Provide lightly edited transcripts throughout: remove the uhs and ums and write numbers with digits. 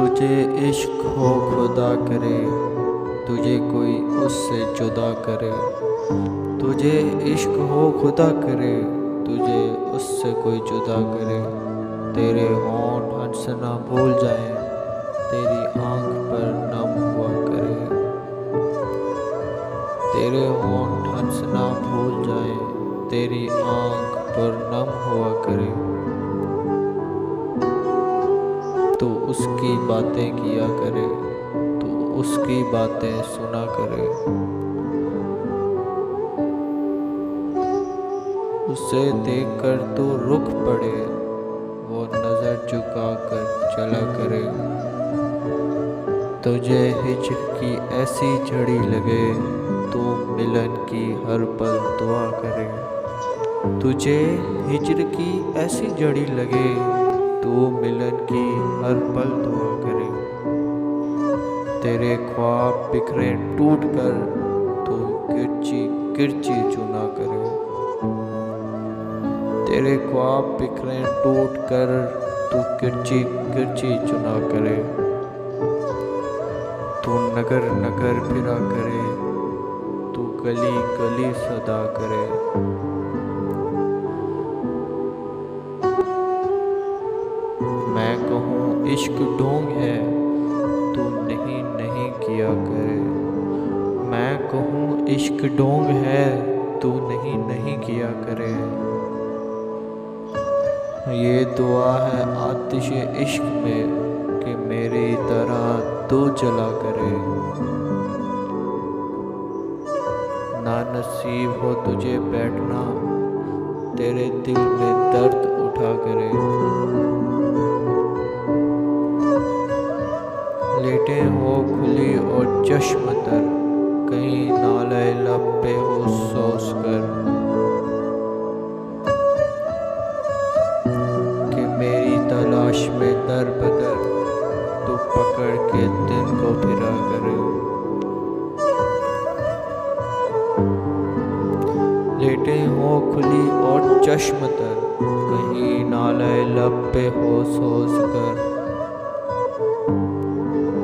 तुझे इश्क हो खुदा करे, तुझे कोई उससे जुदा करे। तुझे इश्क हो खुदा करे, तुझे उससे कोई जुदा करे। तेरे होंठ हंसना भूल जाए, तेरी आंख पर नम हुआ करे। तेरे होंठ हंसना भूल जाए, तेरी आंख पर नम हुआ करे। तो उसकी बातें किया करे, तो उसकी बातें सुना करे। उसे देखकर तो रुख पड़े, वो नजर झुका कर चला करे। तुझे हिज्र की ऐसी झड़ी लगे, तो मिलन की हर पल दुआ करे। तुझे हिज्र की ऐसी झड़ी लगे, तो मिलन की हर पल दुआ करे। तेरे ख्वाब बिखरे टूट कर, तो किरची किरची चुना करे। तेरे ख्वाब बिखरे टूट कर, तू किरची किरची चुना करे। तू नगर नगर फिरा करे, तू गली गली सदा करे। मैं कहूँ इश्क ढोंग है, तू नहीं नहीं किया करे। मैं कहूँ इश्क ढोंग है, तू नहीं नहीं किया करे। ये दुआ है आतिश इश्क में, कि मेरी तरह तू जला करे। ना नसीब हो तुझे बैठना, तेरे दिल में दर्द उठा करे। लेटे हो खुली और चश्म तर, कहीं नाले लब पे हो सोच कर। कि मेरी तलाश में दर बदर, तू पकड़ के दिन को फिरा करे। लेटे हो खुली और चश्म तर, कहीं नाले लब पे हो सोच कर।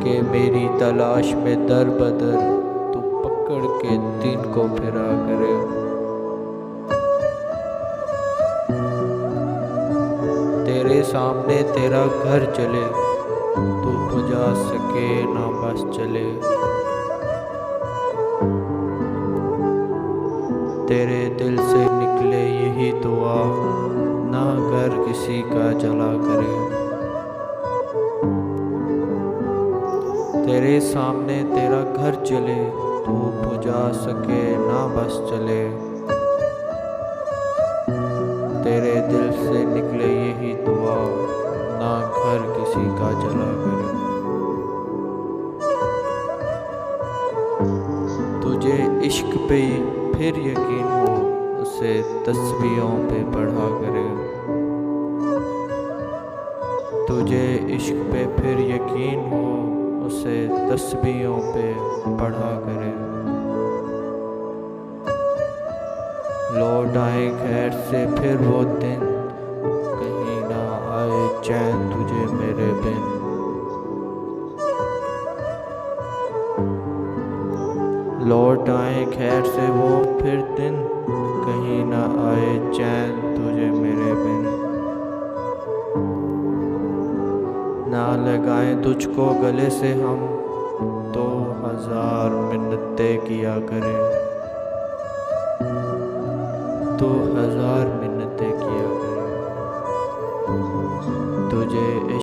कि मेरी तलाश में दर बदर, तू पकड़ के दिन को फिरा करे। तेरे सामने तेरा घर चले, तू बुझा सके ना बस चले। तेरे दिल से निकले यही दुआ, ना घर किसी का जला करे। तेरे सामने तेरा घर चले, तू बुझा सके ना बस चले। तेरे दिल से निकले यही दुआ, ना घर किसी का जला करे। तुझे इश्क पे फिर यकीन हो, उसे तस्बीहों पे पढ़ा करे। तुझे इश्क पे फिर यकीन हो, उसे तस्बीहों पे पढ़ा करे। लौट आए खैर से फिर वो दिन, कहीं ना आए चैन तुझे मेरे बिन। लौट आए खैर से वो फिर दिन, कहीं ना आए चैन तुझे मेरे बिन। ना लगाएं तुझको गले से हम, तो 1000 मिन्नतें किया करें।